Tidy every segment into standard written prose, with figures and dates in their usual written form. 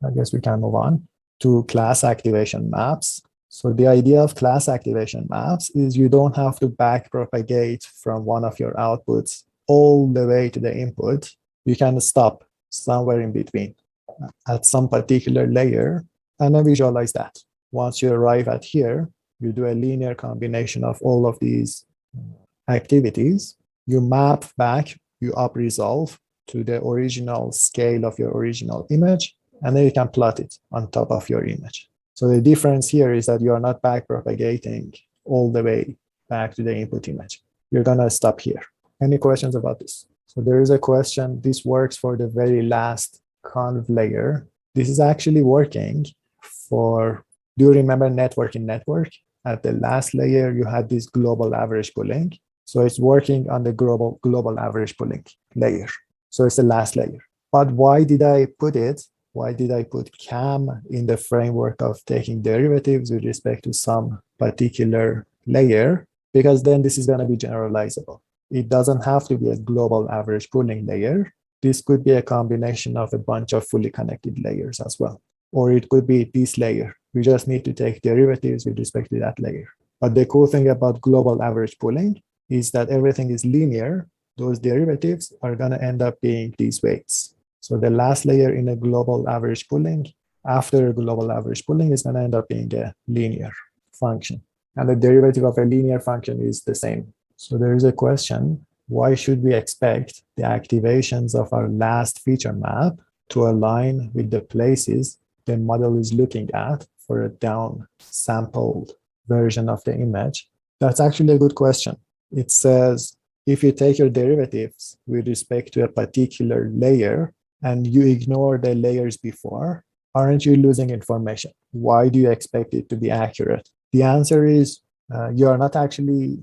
I guess we can move on to class activation maps. So the idea of class activation maps is you don't have to back propagate from one of your outputs all the way to the input. You can stop somewhere in between at some particular layer and then visualize that. Once you arrive at here, you do a linear combination of all of these activities. You map back, you up resolve to the original scale of your original image, and then you can plot it on top of your image. So the difference here is that you are not back propagating all the way back to the input image. You're gonna stop here. Any questions about this? So there is a question, this works for the very last conv layer. This is actually working for, do you remember networking network? At the last layer, you had this global average pooling. So it's working on the global average pooling layer. So it's the last layer. But why did I put it? Why did I put CAM in the framework of taking derivatives with respect to some particular layer? Because then this is going to be generalizable. It doesn't have to be a global average pooling layer. This could be a combination of a bunch of fully connected layers as well. Or it could be this layer. We just need to take derivatives with respect to that layer. But the cool thing about global average pooling is that everything is linear. Those derivatives are going to end up being these weights. So the last layer in a global average pooling, after a global average pooling, is going to end up being a linear function. And the derivative of a linear function is the same. So there is a question, why should we expect the activations of our last feature map to align with the places the model is looking at for a down-sampled version of the image? That's actually a good question. It says, if you take your derivatives with respect to a particular layer and you ignore the layers before, aren't you losing information? Why do you expect it to be accurate? The answer is you are not actually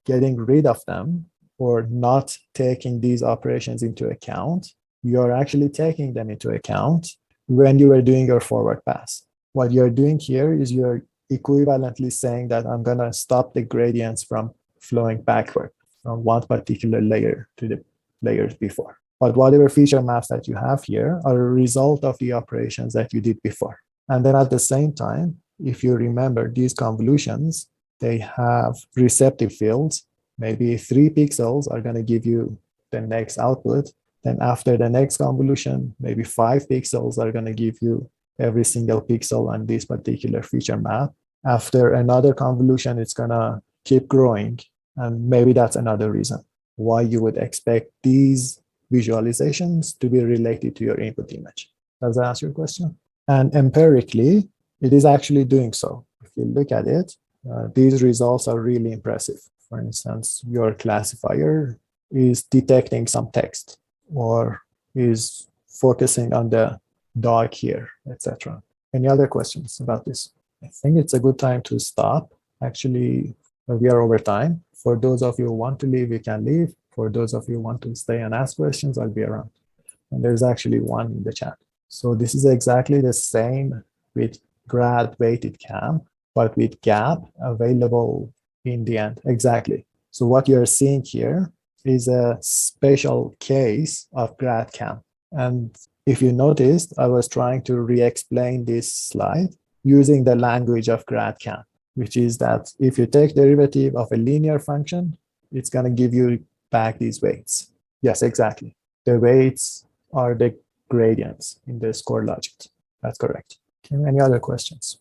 getting rid of them or not taking these operations into account. You are actually taking them into account when you are doing your forward pass. What you're doing here is you're equivalently saying that I'm going to stop the gradients from flowing backward from one particular layer to the layers before. But whatever feature maps that you have here are a result of the operations that you did before. And then at the same time, if you remember these convolutions, they have receptive fields. Maybe 3 pixels are going to give you the next output. Then after the next convolution, maybe 5 pixels are going to give you every single pixel on this particular feature map. After another convolution, it's going to keep growing. And maybe that's another reason why you would expect these visualizations to be related to your input image. Does that answer your question? And empirically, it is actually doing so. If you look at it, these results are really impressive. For instance, your classifier is detecting some text or is focusing on the dog here, etc. Any other questions about this? I think it's a good time to stop. Actually, we are over time. For those of you who want to leave, you can leave. For those of you who want to stay and ask questions, I'll be around. And there's actually one in the chat. So this is exactly the same with grad weighted CAM, but with gap available in the end. Exactly. So what you're seeing here is a special case of grad CAM. And if you noticed, I was trying to re-explain this slide using the language of grad CAM, which is that if you take derivative of a linear function, it's going to give you back these weights. Yes, exactly. The weights are the gradients in the score logit. That's correct. Okay, any other questions?